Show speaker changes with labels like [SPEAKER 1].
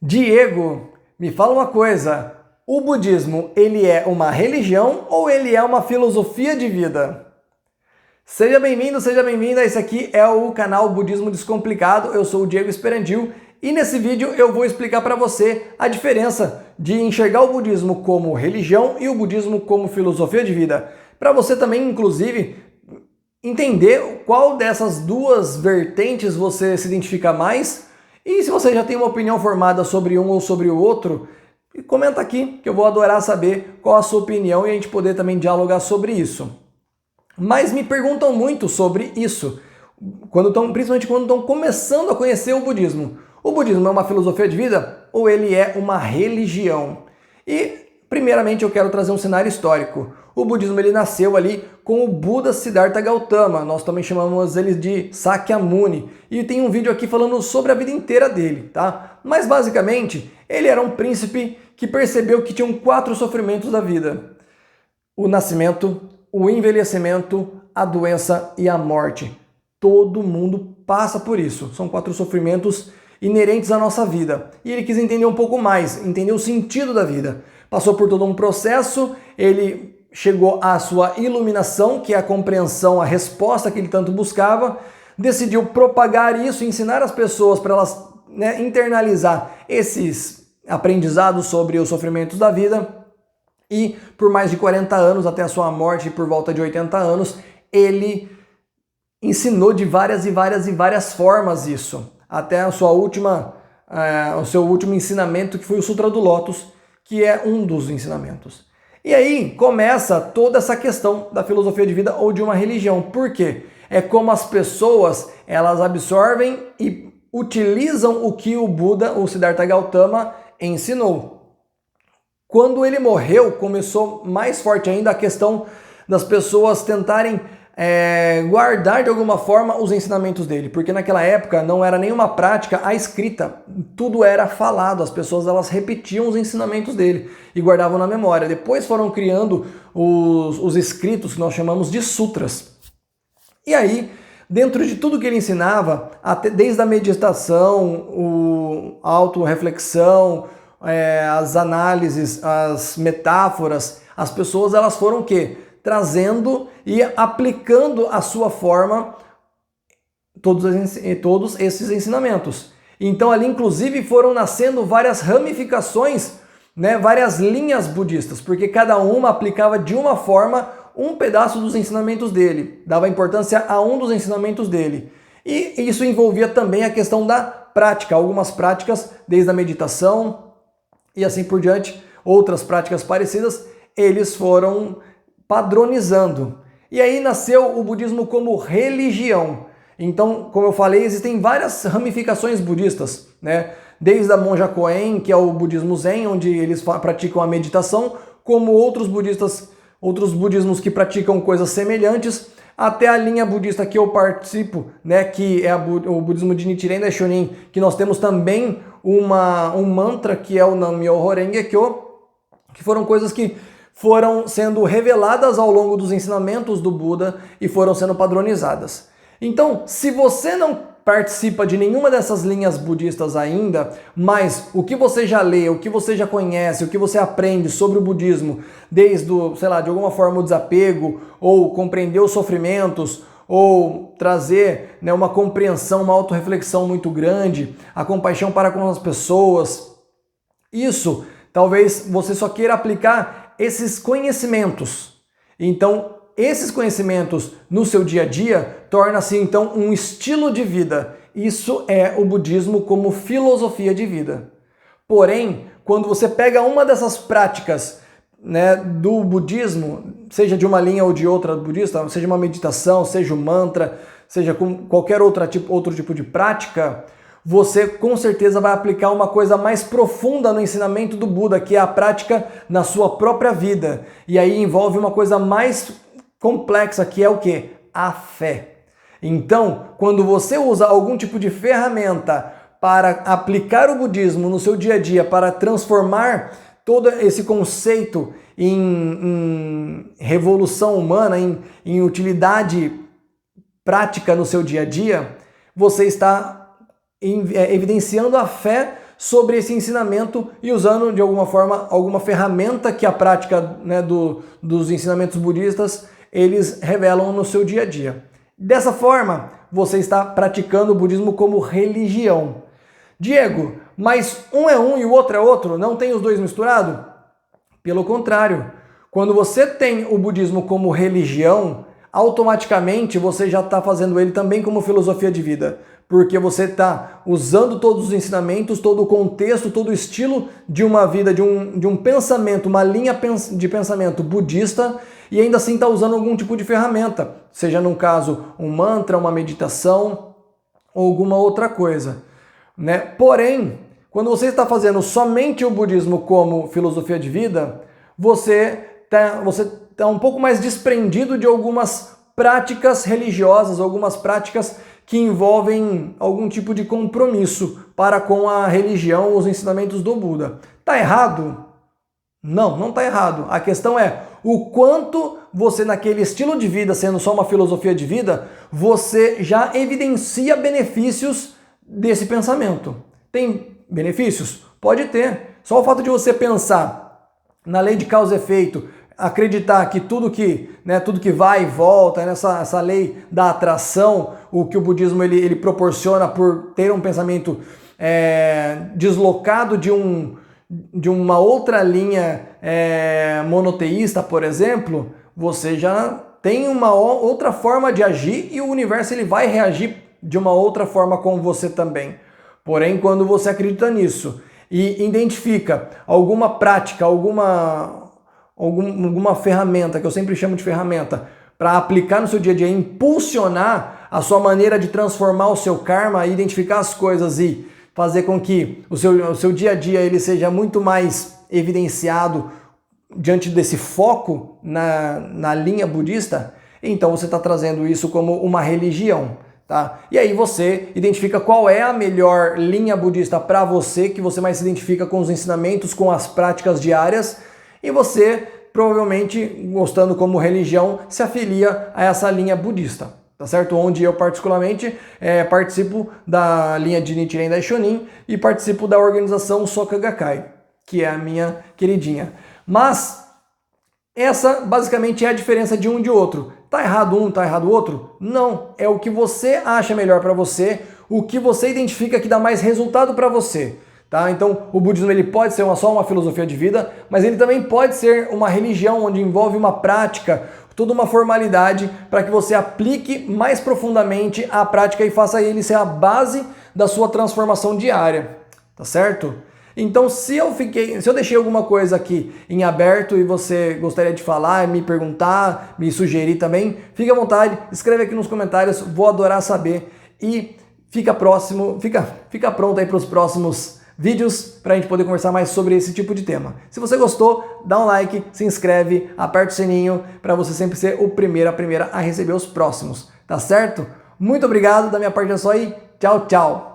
[SPEAKER 1] Diego, me fala uma coisa, o budismo, ele é uma religião ou ele é uma filosofia de vida? Seja bem-vindo, seja bem-vinda, esse aqui é o canal Budismo Descomplicado, eu sou o Diego Esperandil e nesse vídeo eu vou explicar para você a diferença de enxergar o budismo como religião e o budismo como filosofia de vida. Para você também, inclusive, entender qual dessas duas vertentes você se identifica mais. E se você já tem uma opinião formada sobre um ou sobre o outro, comenta aqui que eu vou adorar saber qual a sua opinião e a gente poder também dialogar sobre isso. Mas me perguntam muito sobre isso, principalmente quando estão começando a conhecer o budismo. O budismo é uma filosofia de vida ou ele é uma religião? E primeiramente eu quero trazer um cenário histórico. O budismo ele nasceu ali com o Buda Siddhartha Gautama, nós também chamamos ele de Sakyamuni, e tem um vídeo aqui falando sobre a vida inteira dele, tá? Mas basicamente, ele era um príncipe que percebeu que tinham 4 sofrimentos da vida: o nascimento, o envelhecimento, a doença e a morte. Todo mundo passa por isso, são 4 sofrimentos inerentes à nossa vida. E ele quis entender um pouco mais, entender o sentido da vida. Passou por todo um processo, ele chegou à sua iluminação, que é a compreensão, a resposta que ele tanto buscava, decidiu propagar isso, ensinar as pessoas para elas internalizar esses aprendizados sobre os sofrimentos da vida, e por mais de 40 anos, até a sua morte, por volta de 80 anos, ele ensinou de várias formas isso, até a sua o seu último ensinamento, que foi o Sutra do Lótus, que é um dos ensinamentos. E aí começa toda essa questão da filosofia de vida ou de uma religião. Por quê? É como as pessoas, elas absorvem e utilizam o que o Buda, o Siddhartha Gautama, ensinou. Quando ele morreu, começou mais forte ainda a questão das pessoas tentarem guardar de alguma forma os ensinamentos dele, porque naquela época não era nenhuma prática a escrita, tudo era falado, as pessoas elas repetiam os ensinamentos dele e guardavam na memória. Depois foram criando os escritos que nós chamamos de sutras. E aí, dentro de tudo que ele ensinava, desde a meditação, a autorreflexão, as análises, as metáforas, as pessoas elas foram o quê? Trazendo e aplicando a sua forma todos esses ensinamentos. Então ali inclusive foram nascendo várias ramificações, várias linhas budistas, porque cada uma aplicava de uma forma um pedaço dos ensinamentos dele, dava importância a um dos ensinamentos dele. E isso envolvia também a questão da prática, algumas práticas desde a meditação e assim por diante, outras práticas parecidas, eles foram padronizando. E aí nasceu o budismo como religião. Então, como eu falei, existem várias ramificações budistas, Desde a monja Koen, que é o budismo Zen, onde eles praticam a meditação, como outros budismos que praticam coisas semelhantes, até a linha budista que eu participo, que é o budismo de Nichiren Daishonin, que nós temos também um mantra que é o Nam-myoho Renge-kyo, que foram coisas que foram sendo reveladas ao longo dos ensinamentos do Buda e foram sendo padronizadas. Então, se você não participa de nenhuma dessas linhas budistas ainda, mas o que você já lê, o que você já conhece, o que você aprende sobre o budismo, desde de alguma forma o desapego, ou compreender os sofrimentos, ou trazer uma compreensão, uma autorreflexão muito grande, a compaixão para com as pessoas, isso talvez você só queira aplicar esses conhecimentos. Então, esses conhecimentos no seu dia a dia torna-se então um estilo de vida. Isso é o budismo como filosofia de vida. Porém, quando você pega uma dessas práticas do budismo, seja de uma linha ou de outra budista, seja uma meditação, seja um mantra, seja com qualquer outro tipo de prática, você com certeza vai aplicar uma coisa mais profunda no ensinamento do Buda, que é a prática na sua própria vida. E aí envolve uma coisa mais complexa, que é o quê? A fé. Então, quando você usa algum tipo de ferramenta para aplicar o budismo no seu dia a dia, para transformar todo esse conceito em revolução humana, em utilidade prática no seu dia a dia, você está evidenciando a fé sobre esse ensinamento e usando de alguma forma alguma ferramenta que a prática, né, dos ensinamentos budistas eles revelam no seu dia a dia. Dessa forma, você está praticando o budismo como religião. Diego, mas um é um e o outro é outro? Não tem os dois misturados? Pelo contrário, quando você tem o budismo como religião, automaticamente você já está fazendo ele também como filosofia de vida, porque você está usando todos os ensinamentos, todo o contexto, todo o estilo de uma vida, de um pensamento, uma linha de pensamento budista, e ainda assim está usando algum tipo de ferramenta, seja no caso um mantra, uma meditação ou alguma outra coisa, né? Porém, quando você está fazendo somente o budismo como filosofia de vida, você está um pouco mais desprendido de algumas práticas religiosas, algumas práticas que envolvem algum tipo de compromisso para com a religião, os ensinamentos do Buda. Está errado? Não, não está errado. A questão é o quanto você, naquele estilo de vida, sendo só uma filosofia de vida, você já evidencia benefícios desse pensamento. Tem benefícios? Pode ter. Só o fato de você pensar na lei de causa e efeito, acreditar que tudo que vai e volta, nessa lei da atração, o que o budismo ele proporciona por ter um pensamento deslocado de uma outra linha monoteísta, por exemplo, você já tem uma outra forma de agir e o universo ele vai reagir de uma outra forma com você também. Porém, quando você acredita nisso e identifica alguma prática, alguma ferramenta, que eu sempre chamo de ferramenta, para aplicar no seu dia a dia, impulsionar a sua maneira de transformar o seu karma, identificar as coisas e fazer com que o seu dia a dia ele seja muito mais evidenciado diante desse foco na linha budista, então você está trazendo isso como uma religião. Tá? E aí você identifica qual é a melhor linha budista para você, que você mais se identifica com os ensinamentos, com as práticas diárias, e você, provavelmente, gostando como religião, se afilia a essa linha budista, tá certo? Onde eu, particularmente, participo da linha de Nichiren Daishonin e participo da organização Soka Gakkai, que é a minha queridinha. Mas essa, basicamente, é a diferença de um de outro. Tá errado um, tá errado o outro? Não, é o que você acha melhor para você, o que você identifica que dá mais resultado para você. Tá? Então, o budismo ele pode ser só uma filosofia de vida, mas ele também pode ser uma religião onde envolve uma prática, toda uma formalidade para que você aplique mais profundamente a prática e faça ele ser a base da sua transformação diária, tá certo? Então, se eu deixei alguma coisa aqui em aberto e você gostaria de falar, me perguntar, me sugerir também, fique à vontade, escreve aqui nos comentários, vou adorar saber e fica pronto aí para os próximos vídeos para a gente poder conversar mais sobre esse tipo de tema. Se você gostou, dá um like, se inscreve, aperta o sininho para você sempre ser a primeira a receber os próximos, tá certo? Muito obrigado, da minha parte é só aí, tchau, tchau!